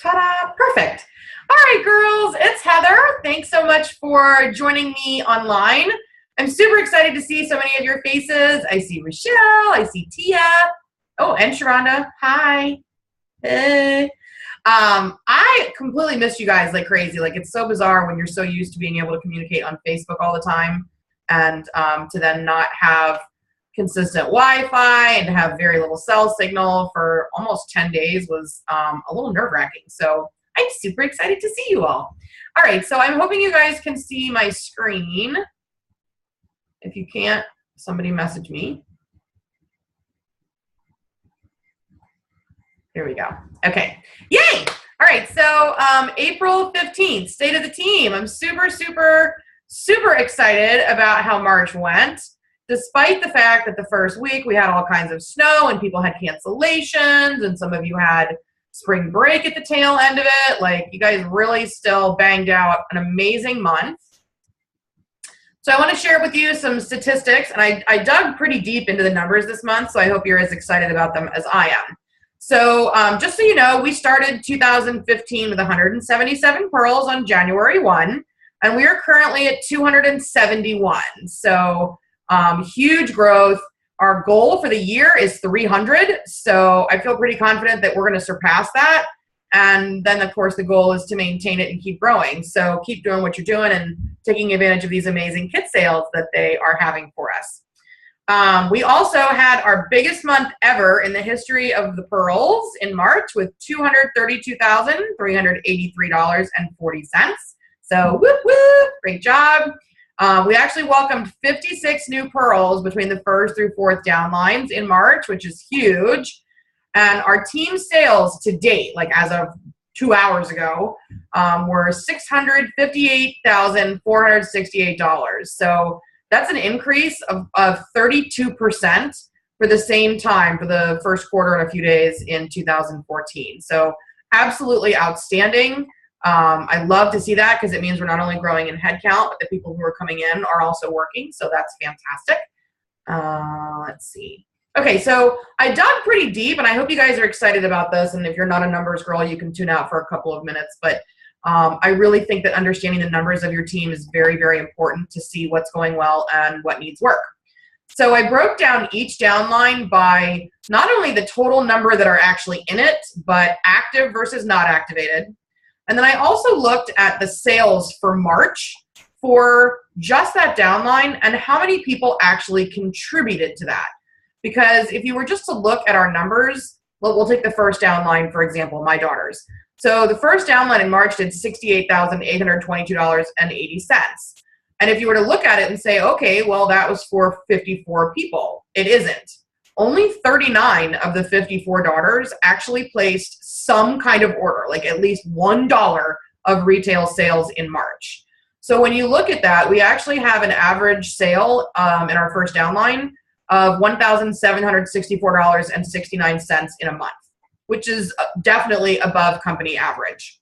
Ta-da! Perfect. All right, girls, it's Heather. Thanks so much for joining me online. I'm super excited to see so many of your faces. I see Rochelle. I see Tia. Oh, and Sharonda. Hi. Hey. I completely missed you guys like crazy. Like, it's so bizarre when you're so used to being able to communicate on Facebook all the time and to then not have consistent Wi-Fi and to have very little cell signal for almost 10 days was a little nerve-wracking. So I'm super excited to see you all. All right, so I'm hoping you guys can see my screen. If you can't, somebody message me. Here we go. Okay. Yay! All right, so April 15th, State of the Team. I'm super, super, super excited about how March went. Despite the fact that the first week we had all kinds of snow and people had cancellations and some of you had spring break at the tail end of it, like, you guys really still banged out an amazing month. So I want to share with you some statistics, and I dug pretty deep into the numbers this month, so I hope you're as excited about them as I am. So just so you know, we started 2015 with 177 pearls on January 1, and we are currently at 271. So huge growth. Our goal for the year is 300. So I feel pretty confident that we're going to surpass that. And then, of course, the goal is to maintain it and keep growing. So keep doing what you're doing and taking advantage of these amazing kit sales that they are having for us. We also had our biggest month ever in the history of the pearls in March with $232,383.40. So whoop, whoop, great job. We actually welcomed 56 new pearls between the first through fourth downlines in March, which is huge. And our team sales to date, like as of 2 hours ago, were $658,468. So that's an increase of 32% for the same time for the first quarter and a few days in 2014. So absolutely outstanding. I love to see that because it means we're not only growing in headcount, but the people who are coming in are also working. So that's fantastic. Let's see. Okay, so I dug pretty deep, and I hope you guys are excited about this. And if you're not a numbers girl, you can tune out for a couple of minutes. But I really think that understanding the numbers of your team is very, very important to see what's going well and what needs work. So I broke down each downline by not only the total number that are actually in it, but active versus not activated. And then I also looked at the sales for March for just that downline and how many people actually contributed to that. Because if you were just to look at our numbers, we'll take the first downline, for example, my daughters. So the first downline in March did $68,822.80. And if you were to look at it and say, okay, well, that was for 54 people. It isn't. Only 39 of the 54 daughters actually placed some kind of order, like at least $1 of retail sales in March. So when you look at that, we actually have an average sale in our first downline of $1,764.69 in a month, which is definitely above company average.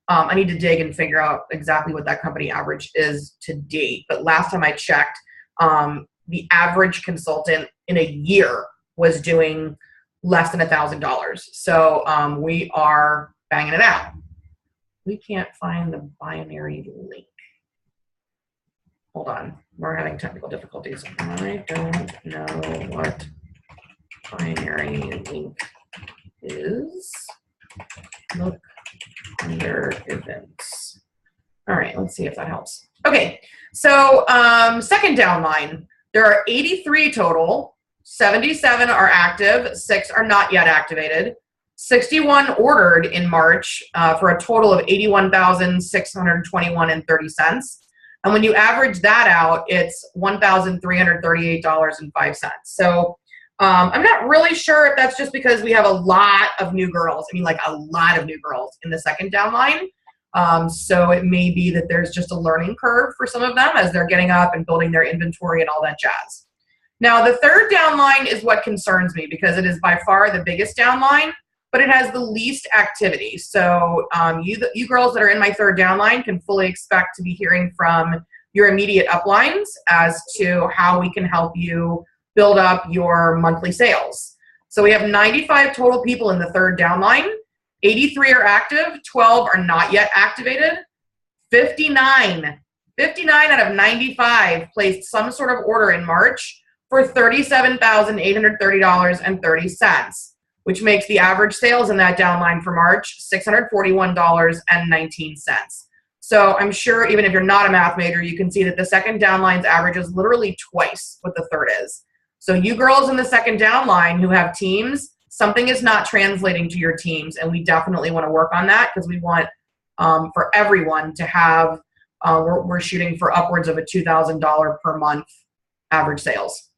I need to dig and figure out exactly what that company average is to date. But last time I checked, the average consultant in a year was doing less than $1,000. So we are banging it out. We can't find the binary link. Hold on, we're having technical difficulties. I don't know what binary link is. Look under events. All right, let's see if that helps. Okay, so second downline, there are 83 total. 77 are active, 6 are not yet activated. 61 ordered in March for a total of $81,621.30. And when you average that out, it's $1,338.05. So I'm not really sure if that's just because we have a lot of new girls. I mean, like a lot of new girls in the second downline. So it may be that there's just a learning curve for some of them as they're getting up and building their inventory and all that jazz. Now, the third downline is what concerns me because it is by far the biggest downline, but it has the least activity. So you girls that are in my third downline can fully expect to be hearing from your immediate uplines as to how we can help you build up your monthly sales. So we have 95 total people in the third downline. 83 are active, 12 are not yet activated. 59 out of 95 placed some sort of order in March for $37,830.30, which makes the average sales in that downline for March $641.19. So I'm sure even if you're not a math major, you can see that the second downline's average is literally twice what the third is. So you girls in the second downline who have teams, something is not translating to your teams, and we definitely want to work on that because we want for everyone to have, we're shooting for upwards of a $2,000 per month average sales.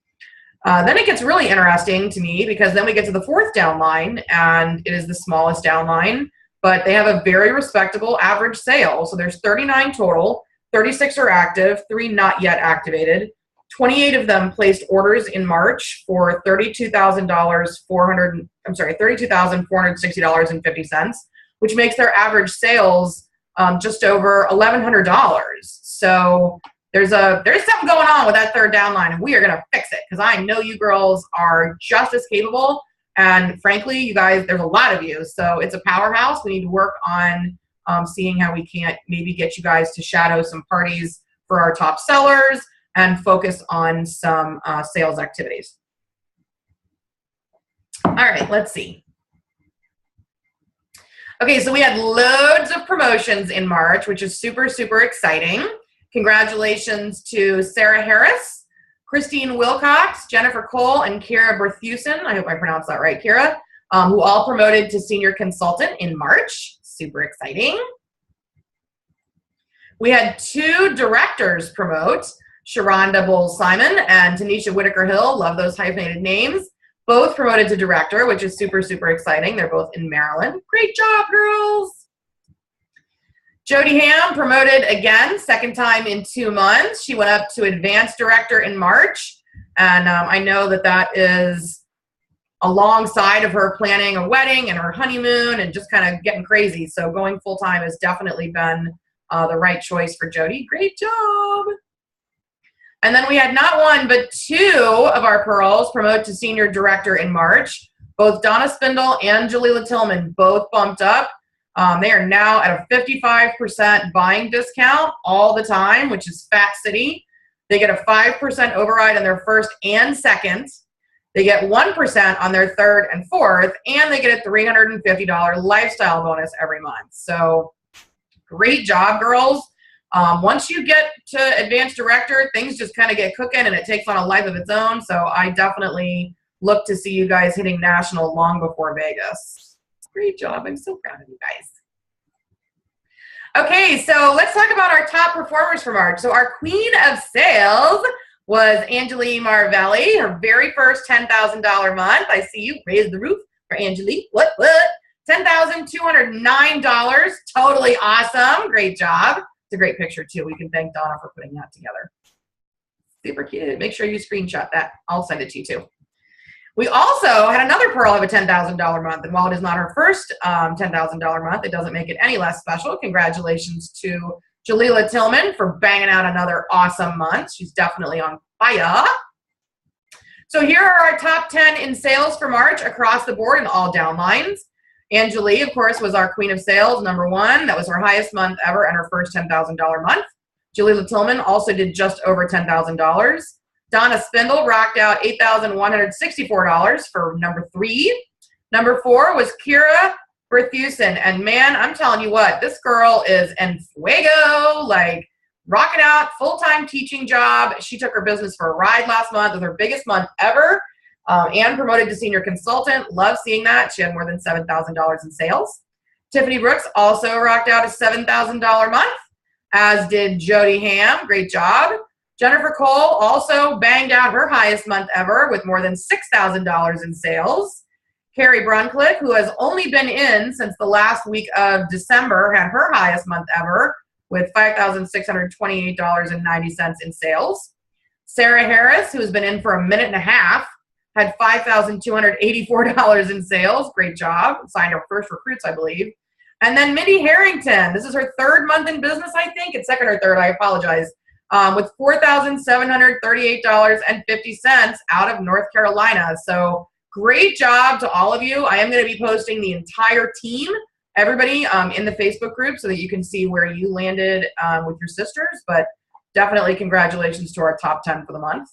Then it gets really interesting to me because then we get to the fourth downline, and it is the smallest downline, but they have a very respectable average sale. So there's 39 total, 36 are active, 3 not yet activated. 28 of them placed orders in March for $32,460.50, which makes their average sales just over $1,100. So there's something going on with that third downline, and we are gonna fix it because I know you girls are just as capable. And frankly, you guys, there's a lot of you, so it's a powerhouse. We need to work on seeing how we can't maybe get you guys to shadow some parties for our top sellers and focus on some sales activities. All right, let's see. Okay, so we had loads of promotions in March, which is super, super exciting. Congratulations to Sarah Harris, Christine Wilcox, Jennifer Cole, and Kira Berthusen. I hope I pronounced that right, Kira, who all promoted to senior consultant in March. Super exciting. We had 2 directors promote, Sharonda Bowles-Simon and Tanisha Whitaker-Hill. Love those hyphenated names. Both promoted to director, which is super, super exciting. They're both in Maryland. Great job, girls. Jody Ham promoted again, second time in 2 months. She went up to advanced director in March. And I know that that is alongside of her planning a wedding and her honeymoon and just kind of getting crazy. So going full-time has definitely been the right choice for Jody. Great job. And then we had not 1, but 2 of our pearls promote to senior director in March. Both Donna Spindle and Jalila Tillman both bumped up. They are now at a 55% buying discount all the time, which is Fat City. They get a 5% override on their first and second. They get 1% on their third and fourth, and they get a $350 lifestyle bonus every month. So great job, girls. Once you get to advanced director, things just kind of get cooking and it takes on a life of its own. So I definitely look to see you guys hitting national long before Vegas. Great job. I'm so proud of you guys. Okay, so let's talk about our top performers for March. So our queen of sales was Angelique Marvelli, her very first $10,000 month. I see you. Raise the roof for Angelique. What? $10,209. Totally awesome. Great job. It's a great picture, too. We can thank Donna for putting that together. Super cute. Make sure you screenshot that. I'll send it to you, too. We also had another pearl of a $10,000 month, and while it is not her first $10,000 month, it doesn't make it any less special. Congratulations to Jalila Tillman for banging out another awesome month. She's definitely on fire. So here are our top 10 in sales for March across the board in all downlines. Angelique, of course, was our queen of sales, number 1. That was her highest month ever and her first $10,000 month. Jalila Tillman also did just over $10,000. Donna Spindle rocked out $8,164 for number 3. Number 4 was Kira Berthusen. And man, I'm telling you what, this girl is en fuego, like rocking out, full-time teaching job. She took her business for a ride last month with her biggest month ever and promoted to senior consultant. Love seeing that. She had more than $7,000 in sales. Tiffany Brooks also rocked out a $7,000 month, as did Jody Ham. Great job. Jennifer Cole also banged out her highest month ever with more than $6,000 in sales. Carrie Brunclick, who has only been in since the last week of December, had her highest month ever with $5,628.90 in sales. Sarah Harris, who's been in for a minute and a half, had $5,284 in sales. Great job. Signed our first recruits, I believe. And then Mindy Harrington. This is her 3rd month in business, I think. It's 2nd or 3rd. I apologize. With $4,738.50 out of North Carolina. So great job to all of you. I am going to be posting the entire team, everybody in the Facebook group so that you can see where you landed with your sisters, but definitely congratulations to our top 10 for the month.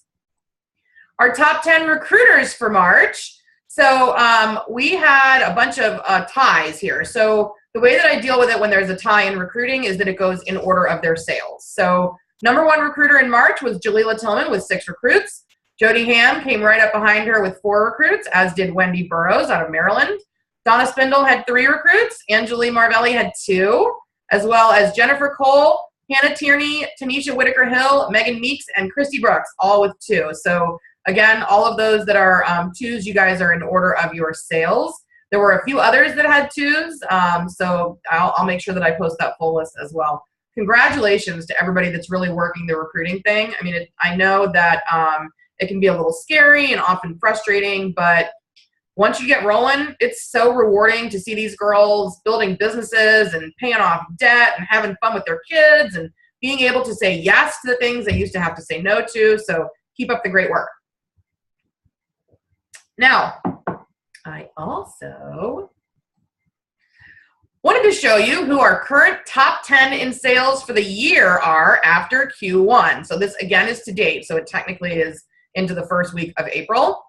Our top 10 recruiters for March. So we had a bunch of ties here. So the way that I deal with it when there's a tie in recruiting is that it goes in order of their sales. So number 1 recruiter in March was Jalila Tillman with 6 recruits. Jody Ham came right up behind her with 4 recruits, as did Wendy Burrows out of Maryland. Donna Spindle had 3 recruits. Anjali Marvelli had 2, as well as Jennifer Cole, Hannah Tierney, Tanisha Whitaker-Hill, Megan Meeks, and Christy Brooks, all with 2. So again, all of those that are 2s, you guys are in order of your sales. There were a few others that had 2s, so I'll make sure that I post that full list as well. Congratulations to everybody that's really working the recruiting thing. I mean, I know that it can be a little scary and often frustrating, but once you get rolling, it's so rewarding to see these girls building businesses and paying off debt and having fun with their kids and being able to say yes to the things they used to have to say no to. So keep up the great work. Now, I also wanted to show you who our current top 10 in sales for the year are after Q1. So this, again, is to date. So it technically is into the first week of April.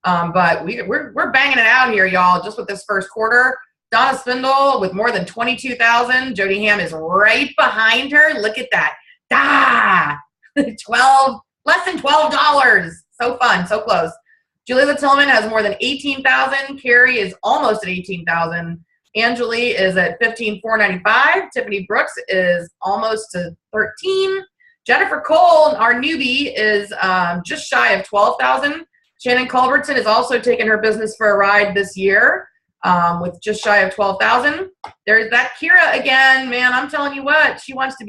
But we're banging it out here, y'all, just with this first quarter. Donna Spindle with more than 22,000. Jody Ham is right behind her. Look at that. 12, less than $12. So fun, so close. Jalila Tillman has more than 18,000. Carrie is almost at 18,000. Anjali is at 15,495. Tiffany Brooks is almost to 13. Jennifer Cole, our newbie, is just shy of 12,000. Shannon Culbertson is also taking her business for a ride this year with just shy of 12,000. There's that Kira again, man. I'm telling you what, she wants to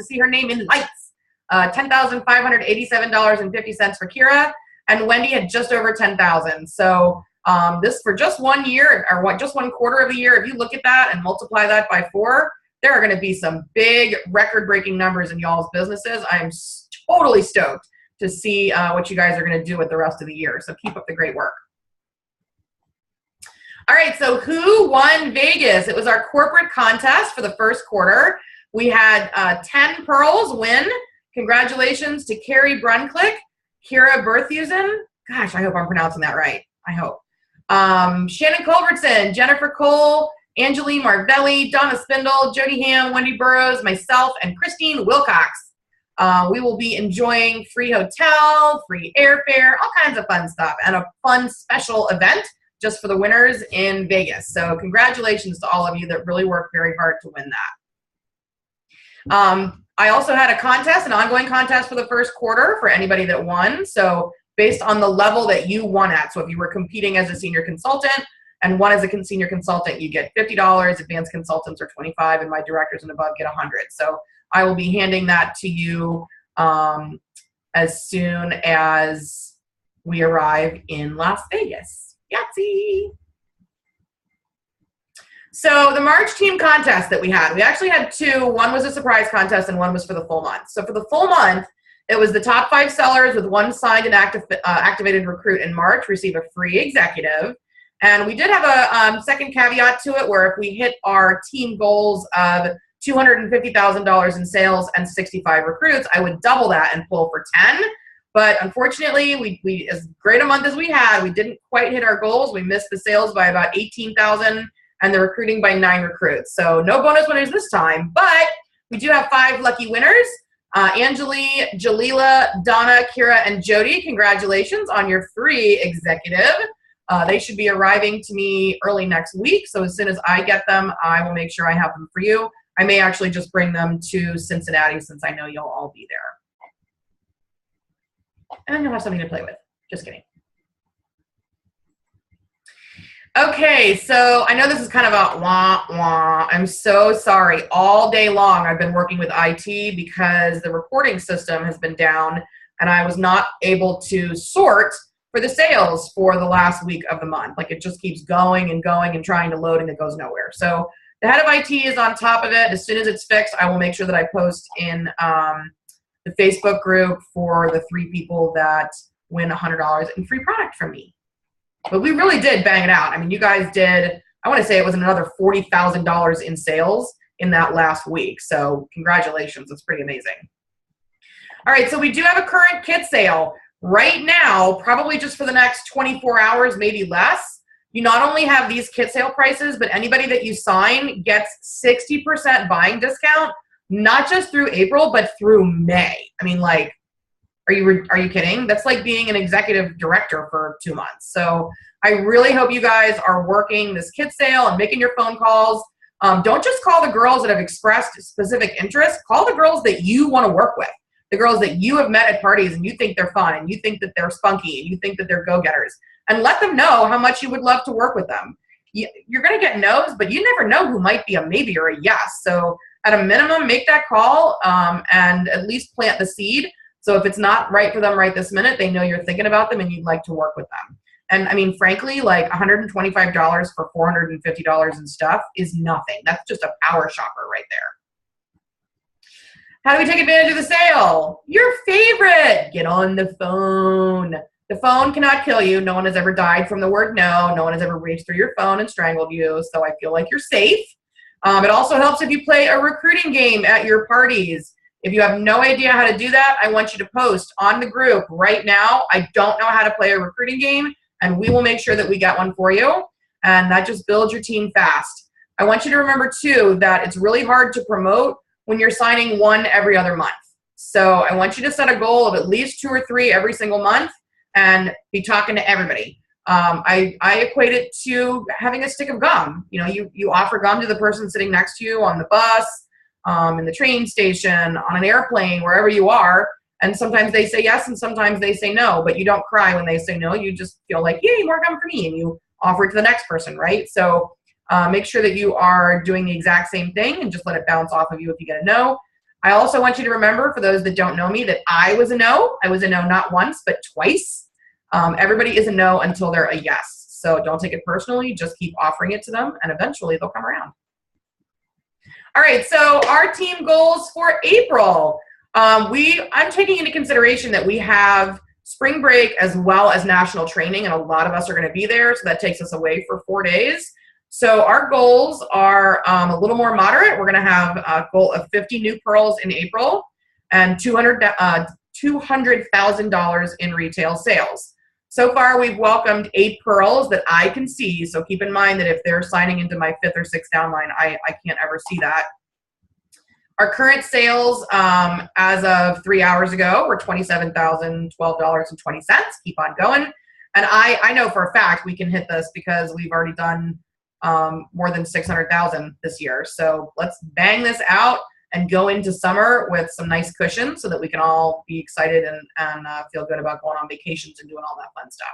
see her name in lights. $10,587.50 for Kira, and Wendy had just over 10,000. So this for just 1 year or just 1 quarter of the year. If you look at that and multiply that by 4, there are going to be some big record-breaking numbers in y'all's businesses. I'm totally stoked to see what you guys are going to do with the rest of the year. So keep up the great work. All right, so who won Vegas? It was our corporate contest for the first quarter. We had 10 pearls win. Congratulations to Carrie Brunclick, Kira Berthusen. Gosh, I hope I'm pronouncing that right. I hope. Shannon Culbertson, Jennifer Cole, Anjali Marvelli, Donna Spindle, Jody Ham, Wendy Burrows, myself, and Christine Wilcox. We will be enjoying free hotel, free airfare, all kinds of fun stuff, and a fun special event just for the winners in Vegas. So congratulations to all of you that really worked very hard to win that. I also had a contest, an ongoing contest for the first quarter for anybody that won. So based on the level that you won at. So if you were competing as a senior consultant and won as a senior consultant, you get $50. Advanced consultants are $25, and my directors and above get $100. So I will be handing that to you as soon as we arrive in Las Vegas. Yahtzee! So the March team contest that we actually had 2. One was a surprise contest and one was for the full month. So for the full month, it was the top 5 sellers with 1 signed and activated recruit in March receive a free executive. And we did have a second caveat to it where if we hit our team goals of $250,000 in sales and 65 recruits, I would double that and pull for 10. But unfortunately, we as great a month as we had, we didn't quite hit our goals. We missed the sales by about 18,000 and the recruiting by 9 recruits. So no bonus winners this time, but we do have 5 lucky winners. Anjali, Jalila, Donna, Kira, and Jody, congratulations on your free executive. They should be arriving to me early next week. So as soon as I get them, I will make sure I have them for you. I may actually just bring them to Cincinnati since I know you'll all be there. And then you'll have something to play with. Just kidding. Okay, so I know this is kind of a wah-wah. I'm so sorry. All day long I've been working with IT because the reporting system has been down and I was not able to sort for the sales for the last week of the month. Like it just keeps going and going and trying to load and it goes nowhere. So the head of IT is on top of it. As soon as it's fixed, I will make sure that I post in the Facebook group for the 3 people that win $100 in free product from me. But we really did bang it out. I mean, you guys did, I want to say it was another $40,000 in sales in that last week. So congratulations. It's pretty amazing. All right, so we do have a current kit sale. Right now, probably just for the next 24 hours, maybe less, you not only have these kit sale prices, but anybody that you sign gets 60% buying discount, not just through April, but through May. I mean, like, are you kidding? That's like being an executive director for 2 months. So I really hope you guys are working this kit sale and making your phone calls. Don't just call the girls that have expressed specific interest. Call the girls that you want to work with, the girls that you have met at parties and you think they're fun and you think that they're spunky and you think that they're go-getters, and let them know how much you would love to work with them. You're going to get no's, but you never know who might be a maybe or a yes. So at a minimum, make that call and at least plant the seed. So if it's not right for them right this minute, they know you're thinking about them and you'd like to work with them. And I mean, frankly, like $125 for $450 in stuff is nothing. That's just a power shopper right there. How do we take advantage of the sale? Your favorite, get on the phone. The phone cannot kill you. No one has ever died from the word no. No one has ever reached through your phone and strangled you. So I feel like you're safe. It also helps if you play a recruiting game at your parties. If you have no idea how to do that, I want you to post on the group right now, I don't know how to play a recruiting game, and we will make sure that we get one for you. And that just builds your team fast. I want you to remember too that it's really hard to promote when you're signing one every other month. So I want you to set a goal of at least 2 or 3 every single month and be talking to everybody. I equate it to having a stick of gum. You know, you offer gum to the person sitting next to you on the bus, in the train station, on an airplane, wherever you are. And sometimes they say yes and sometimes they say no, but you don't cry when they say no. You just feel like, yay, more gum for me. And you offer it to the next person, right? So make sure that you are doing the exact same thing and just let it bounce off of you if you get a no. I also want you to remember, for those that don't know me, that I was a no. I was a no not once, but twice. Everybody is a no until they're a yes. So don't take it personally. Just keep offering it to them, and eventually they'll come around. All right, so our team goals for April. I'm taking into consideration that we have spring break as well as national training, and a lot of us are going to be there, so that takes us away for 4 days. So our goals are a little more moderate. We're going to have a goal of 50 new pearls in April and $200,000 in retail sales. So far, we've welcomed 8 pearls that I can see. So keep in mind that if they're signing into my 5th or 6th downline, I can't ever see that. Our current sales as of 3 hours ago were $27,012.20. Keep on going. And I know for a fact we can hit this because we've already done more than 600,000 this year. So let's bang this out and go into summer with some nice cushions so that we can all be excited and feel good about going on vacations and doing all that fun stuff.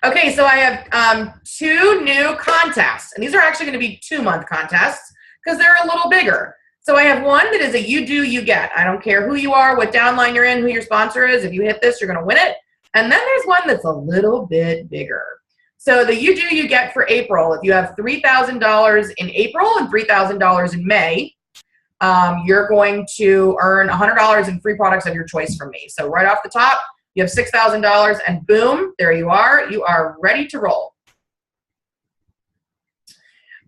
Okay, so I have 2 new contests, and these are actually going to be 2-month contests because they're a little bigger. So I have one that is a you do, you get. I don't care who you are, what downline you're in, who your sponsor is. If you hit this, you're going to win it. And then there's one that's a little bit bigger. So the you do, you get for April, if you have $3,000 in April and $3,000 in May, you're going to earn $100 in free products of your choice from me. So right off the top, you have $6,000 and boom, there you are. You are ready to roll.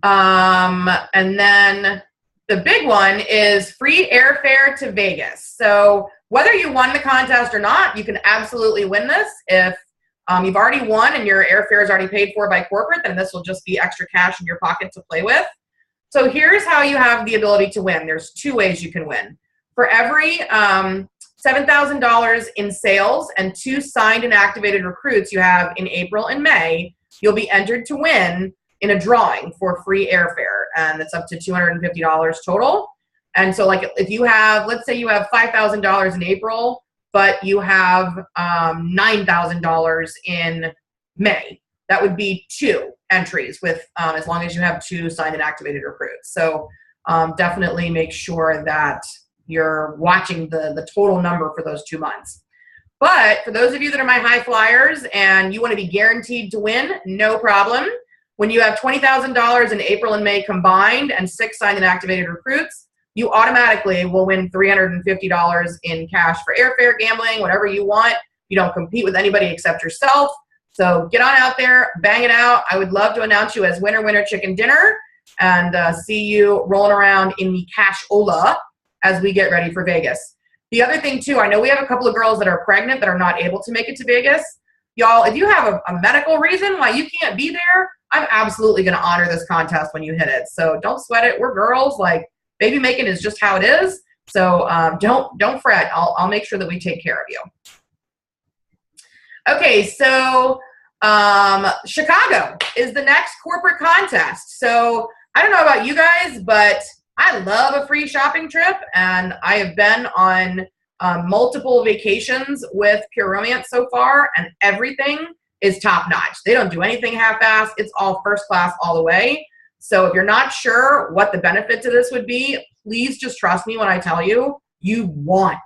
And then the big one is free airfare to Vegas. So whether you won the contest or not, you can absolutely win this. If you've already won and your airfare is already paid for by corporate, then this will just be extra cash in your pocket to play with. So here's how you have the ability to win. There's 2 ways you can win. For every $7,000 in sales and 2 signed and activated recruits you have in April and May, you'll be entered to win in a drawing for free airfare, and it's up to $250 total. And so like if you have, let's say you have $5,000 in April, but you have $9,000 in May. That would be 2 entries with as long as you have 2 signed and activated recruits. So definitely make sure that you're watching the total number for those 2 months. But for those of you that are my high flyers and you want to be guaranteed to win, no problem. When you have $20,000 in April and May combined and 6 signed and activated recruits, you automatically will win $350 in cash for airfare, gambling, whatever you want. You don't compete with anybody except yourself. So get on out there, bang it out. I would love to announce you as winner, winner, chicken dinner, and see you rolling around in the cashola as we get ready for Vegas. The other thing too, I know we have a couple of girls that are pregnant that are not able to make it to Vegas. Y'all, if you have a medical reason why you can't be there, I'm absolutely going to honor this contest when you hit it. So don't sweat it. We're girls. Like, baby making is just how it is. So don't fret. I'll make sure that we take care of you. Okay, so Chicago is the next corporate contest. So I don't know about you guys, but I love a free shopping trip, and I have been on multiple vacations with Pure Romance so far, and everything is top notch. They don't do anything half-assed. It's all first class all the way. So if you're not sure what the benefit to this would be, please just trust me when I tell you, you want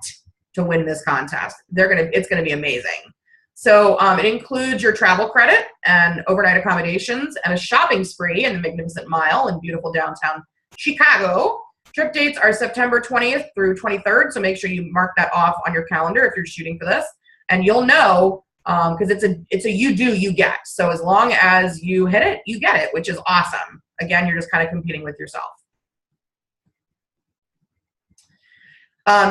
to win this contest. It's gonna be amazing. So it includes your travel credit and overnight accommodations and a shopping spree in the Magnificent Mile in beautiful downtown Chicago. Trip dates are September 20th through 23rd, so make sure you mark that off on your calendar if you're shooting for this. And you'll know, because it's a you do, you get. So as long as you hit it, you get it, which is awesome. Again, you're just kind of competing with yourself.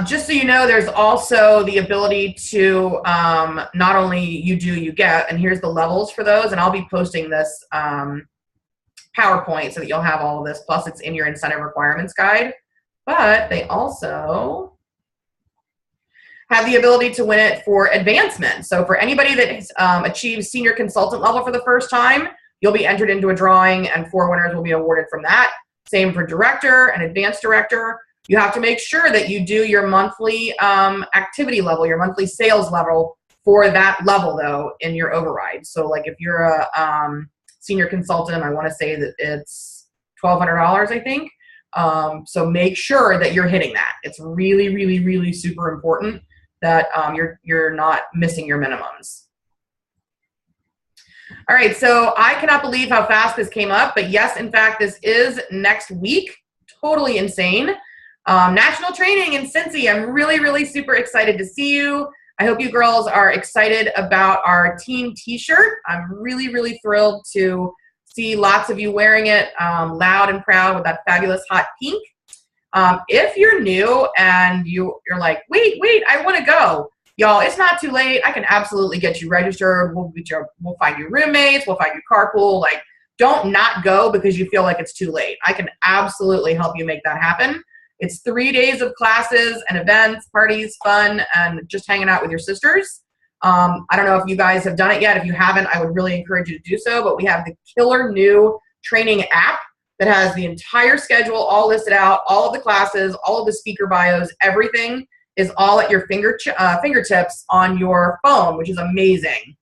Just so you know, there's also the ability to not only you do, you get, and here's the levels for those, and I'll be posting this PowerPoint so that you'll have all of this, plus it's in your incentive requirements guide, but they also have the ability to win it for advancement. So for anybody that has achieves senior consultant level for the first time, you'll be entered into a drawing and 4 winners will be awarded from that. Same for director and advanced director. You have to make sure that you do your monthly activity level, your monthly sales level for that level though in your override. So like if you're a senior consultant, I want to say that it's $1,200, I think. So make sure that you're hitting that. It's really, really, really super important that you're not missing your minimums. All right, so I cannot believe how fast this came up, but yes, in fact, this is next week. Totally insane. National training in Cincy. I'm really, really super excited to see you. I hope you girls are excited about our team t-shirt. I'm really, really thrilled to see lots of you wearing it, loud and proud with that fabulous hot pink. If you're new and you're like, wait, I want to go. Y'all, it's not too late. I can absolutely get you registered. We'll find you roommates. We'll find you carpool. Like, don't not go because you feel like it's too late. I can absolutely help you make that happen. It's 3 days of classes and events, parties, fun, and just hanging out with your sisters. I don't know if you guys have done it yet. If you haven't, I would really encourage you to do so. But we have the killer new training app that has the entire schedule all listed out, all of the classes, all of the speaker bios, everything is all at your fingertips on your phone, which is amazing.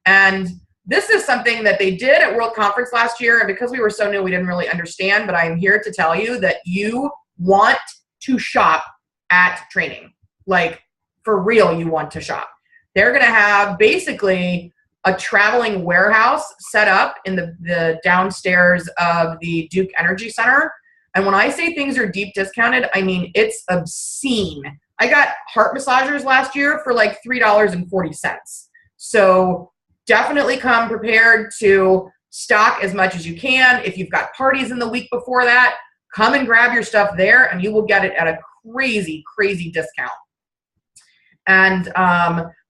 And this is something that they did at World Conference last year, and because we were so new, we didn't really understand, but I am here to tell you that you want to shop at training. Like, for real, you want to shop. They're going to have basically a traveling warehouse set up in the downstairs of the Duke Energy Center. And when I say things are deep discounted, I mean it's obscene. I got heart massagers last year for like $3.40. So definitely come prepared to stock as much as you can. If you've got parties in the week before that, come and grab your stuff there and you will get it at a crazy, crazy discount. And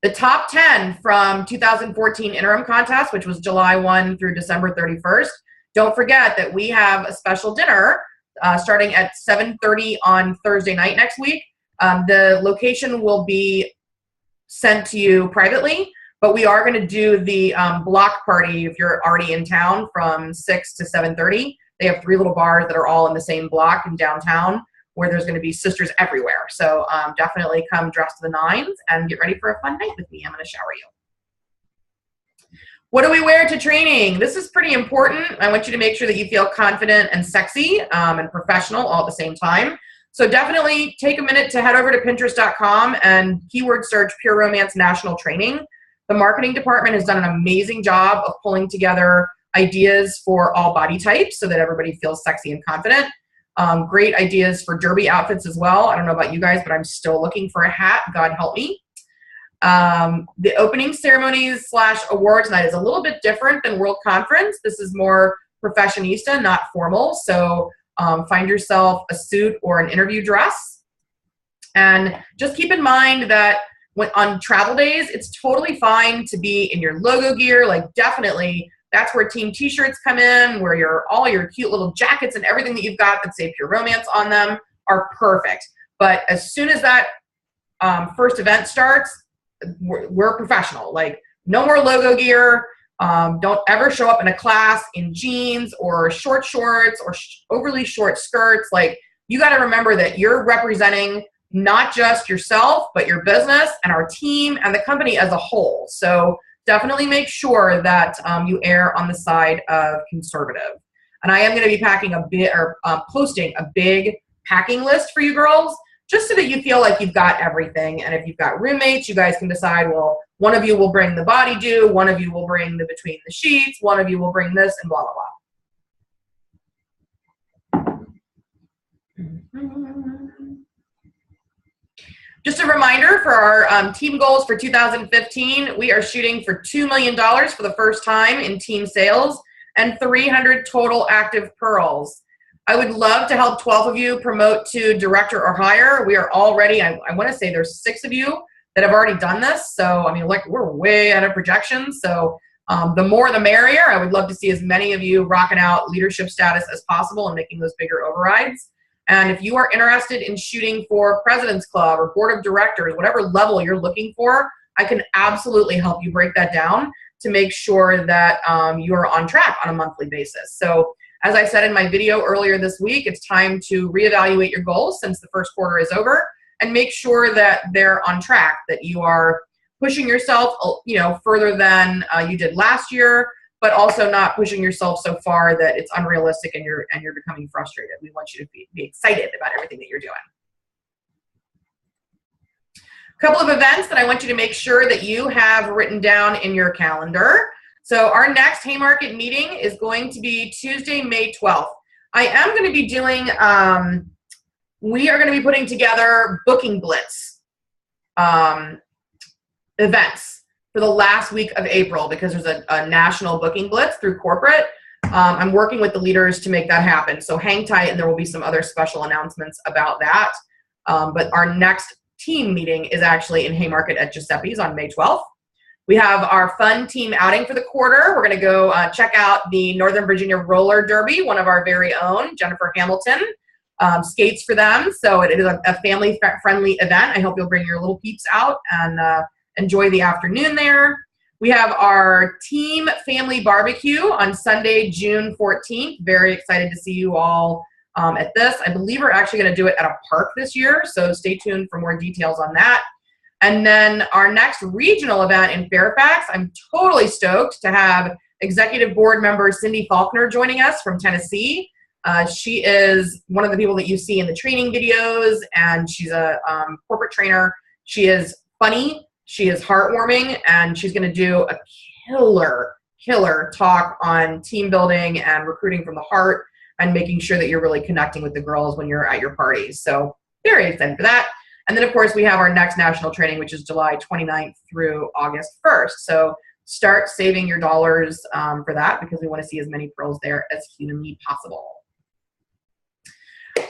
the top 10 from 2014 interim contest, which was July 1 through December 31st, don't forget that we have a special dinner starting at 7:30 on Thursday night next week. The location will be sent to you privately, but we are going to do the block party if you're already in town from 6 to 7:30. They have 3 little bars that are all in the same block in downtown where there's going to be sisters everywhere. So definitely come dressed to the nines and get ready for a fun night with me. I'm going to shower you. What do we wear to training? This is pretty important. I want you to make sure that you feel confident and sexy and professional all at the same time. So definitely take a minute to head over to Pinterest.com and keyword search Pure Romance National Training. The marketing department has done an amazing job of pulling together ideas for all body types so that everybody feels sexy and confident. Great ideas for derby outfits as well. I don't know about you guys, but I'm still looking for a hat. God help me. The opening ceremonies / awards night is a little bit different than World Conference. This is more professionista, not formal. So find yourself a suit or an interview dress. And just keep in mind that on travel days, it's totally fine to be in your logo gear. Like, definitely, that's where team t-shirts come in, where all your cute little jackets and everything that you've got that say Pure Romance on them are perfect. But as soon as that first event starts, we're professional. Like, no more logo gear. Don't ever show up in a class in jeans or short shorts or overly short skirts. Like, you got to remember that you're representing not just yourself, but your business and our team and the company as a whole. So definitely make sure that you err on the side of conservative. And I am going to be posting a big packing list for you girls, just so that you feel like you've got everything. And if you've got roommates, you guys can decide, well, one of you will bring the body dew, one of you will bring the between the sheets, one of you will bring this, and blah, blah, blah. Just a reminder for our team goals for 2015, we are shooting for $2 million for the first time in team sales and 300 total active pearls. I would love to help 12 of you promote to director or higher. We are already, I want to say there's 6 of you that have already done this. So, I mean, like, we're way out of projections. So the more the merrier. I would love to see as many of you rocking out leadership status as possible and making those bigger overrides. And if you are interested in shooting for President's Club or Board of Directors, whatever level you're looking for, I can absolutely help you break that down to make sure that you are on track on a monthly basis. So as I said in my video earlier this week, it's time to reevaluate your goals since the first quarter is over and make sure that they're on track, that you are pushing yourself, further than you did last year, but also not pushing yourself so far that it's unrealistic and you're becoming frustrated. We want you to be excited about everything that you're doing. A couple of events that I want you to make sure that you have written down in your calendar. So our next Haymarket meeting is going to be Tuesday, May 12th. I am going to be doing, we are going to be putting together Booking Blitz events for the last week of April, because there's a national booking blitz through corporate. I'm working with the leaders to make that happen. So hang tight, and there will be some other special announcements about that. But our next team meeting is actually in Haymarket at Giuseppe's on May 12th. We have our fun team outing for the quarter. We're going to go check out the Northern Virginia Roller Derby, one of our very own, Jennifer Hamilton, skates for them. So it is a family-friendly event. I hope you'll bring your little peeps out and enjoy the afternoon there. We have our team family barbecue on Sunday, June 14th. Very excited to see you all at this. I believe we're actually going to do it at a park this year, so stay tuned for more details on that. And then our next regional event in Fairfax, I'm totally stoked to have executive board member Cindy Faulkner joining us from Tennessee. She is one of the people that you see in the training videos, and she's a corporate trainer. She is funny. She is heartwarming, and she's going to do a killer talk on team building and recruiting from the heart and making sure that you're really connecting with the girls when you're at your parties. So very excited for that. And then, of course, we have our next national training, which is July 29th through August 1st. So start saving your dollars for that, because we want to see as many pearls there as humanly possible.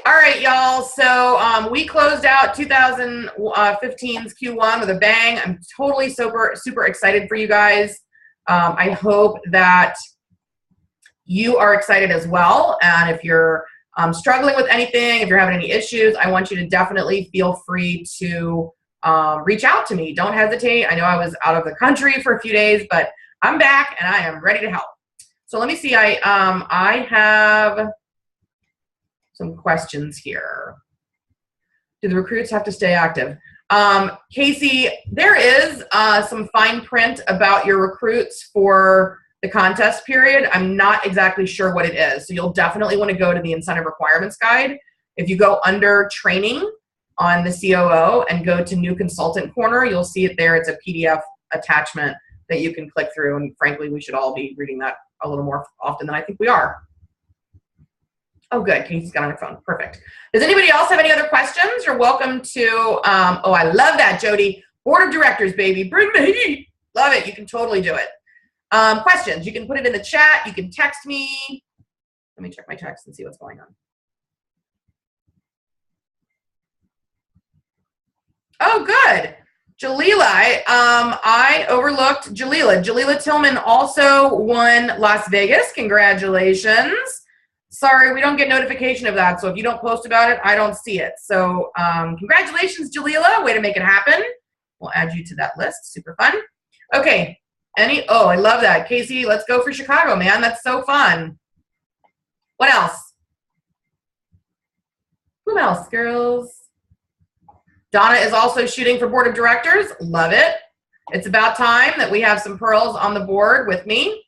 All right, y'all. So we closed out 2015's Q1 with a bang. I'm totally super excited for you guys. I hope that you are excited as well. And if you're struggling with anything, if you're having any issues, I want you to definitely feel free to reach out to me. Don't hesitate. I know I was out of the country for a few days, but I'm back and I am ready to help. So let me see. I have some questions here. Do the recruits have to stay active? Casey, there is some fine print about your recruits for the contest period. I'm not exactly sure what it is. So you'll definitely want to go to the incentive requirements guide. If you go under training on the COO and go to new consultant corner, you'll see it there. It's a PDF attachment that you can click through. And frankly, we should all be reading that a little more often than I think we are. Oh, good. Casey's got on her phone. Perfect. Does anybody else have any other questions? You're welcome to, oh, I love that, Jody. Board of directors, baby. Bring the heat. Love it. You can totally do it. Questions. You can put it in the chat. You can text me. Let me check my text and see what's going on. Oh, good. Jalila, I overlooked Jalila. Jalila Tillman also won Las Vegas. Congratulations. Sorry, we don't get notification of that. So if you don't post about it, I don't see it. So congratulations, Jalila. Way to make it happen. We'll add you to that list. Super fun. Okay. Oh, I love that. Casey, let's go for Chicago, man. That's so fun. What else? Who else, girls? Donna is also shooting for board of directors. Love it. It's about time that we have some pearls on the board with me.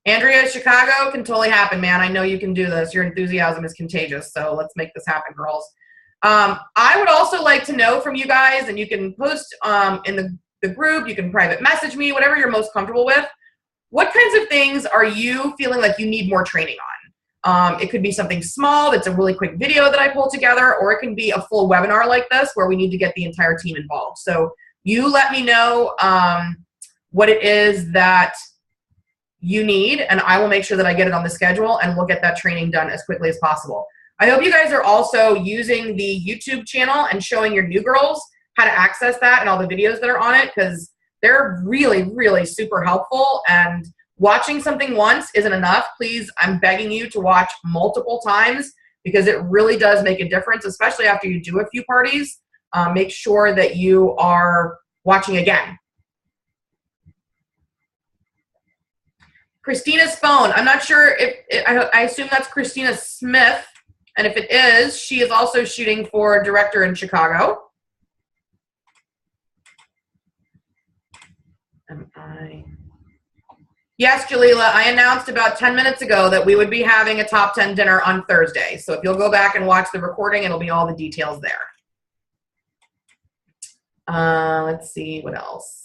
Andrea, Chicago can totally happen, man. I know you can do this. Your enthusiasm is contagious. So let's make this happen, girls. I would also like to know from you guys, and you can post in the group, you can private message me, whatever you're most comfortable with. What kinds of things are you feeling like you need more training on? It could be something small that's a really quick video that I pulled together, or it can be a full webinar like this where we need to get the entire team involved. So you let me know what it is that you need, and I will make sure that I get it on the schedule, and we'll get that training done as quickly as possible. I hope you guys are also using the YouTube channel and showing your new girls how to access that and all the videos that are on it, because they're really, really super helpful. And watching something once isn't enough. Please, I'm begging you to watch multiple times, because it really does make a difference, especially after you do a few parties. Make sure that you are watching again. Christina's phone. I'm not sure if, I assume that's Christina Smith. And if it is, she is also shooting for director in Chicago. Yes, Jalila, I announced about 10 minutes ago that we would be having a top 10 dinner on Thursday. So if you'll go back and watch the recording, it'll be all the details there. Let's see, what else?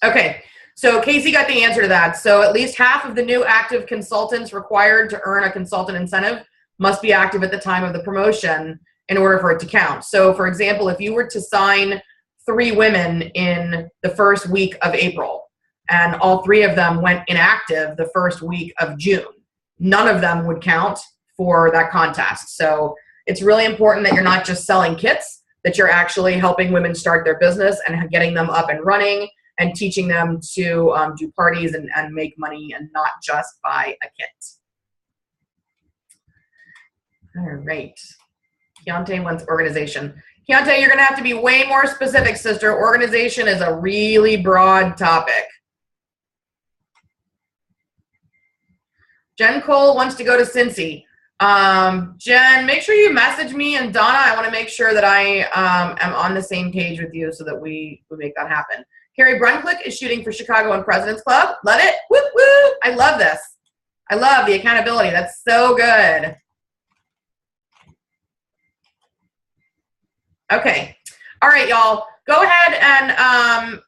Okay, so Casey got the answer to that. So at least half of the new active consultants required to earn a consultant incentive must be active at the time of the promotion in order for it to count. So for example, if you were to sign 3 women in the first week of April, and all 3 of them went inactive the first week of June, none of them would count for that contest. So it's really important that you're not just selling kits, that you're actually helping women start their business and getting them up and running and teaching them to do parties and make money and not just buy a kit. All right. Keontae wants organization. Keontae, you're going to have to be way more specific, sister. Organization is a really broad topic. Jen Cole wants to go to Cincy. Jen, make sure you message me, and Donna, I want to make sure that I am on the same page with you so that we make that happen. Carrie Brunclick is shooting for Chicago and President's Club. Love it. Whoop, whoop. I love this. I love the accountability. That's so good. Okay. All right, y'all. Go ahead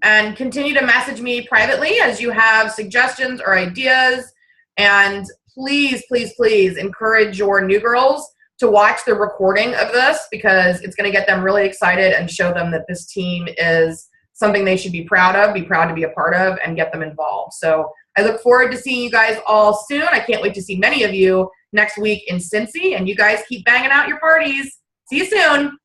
and continue to message me privately as you have suggestions or ideas. And please, please, please encourage your new girls to watch the recording of this, because it's going to get them really excited and show them that this team is something they should be proud of, be proud to be a part of, and get them involved. So I look forward to seeing you guys all soon. I can't wait to see many of you next week in Cincy, and you guys keep banging out your parties. See you soon.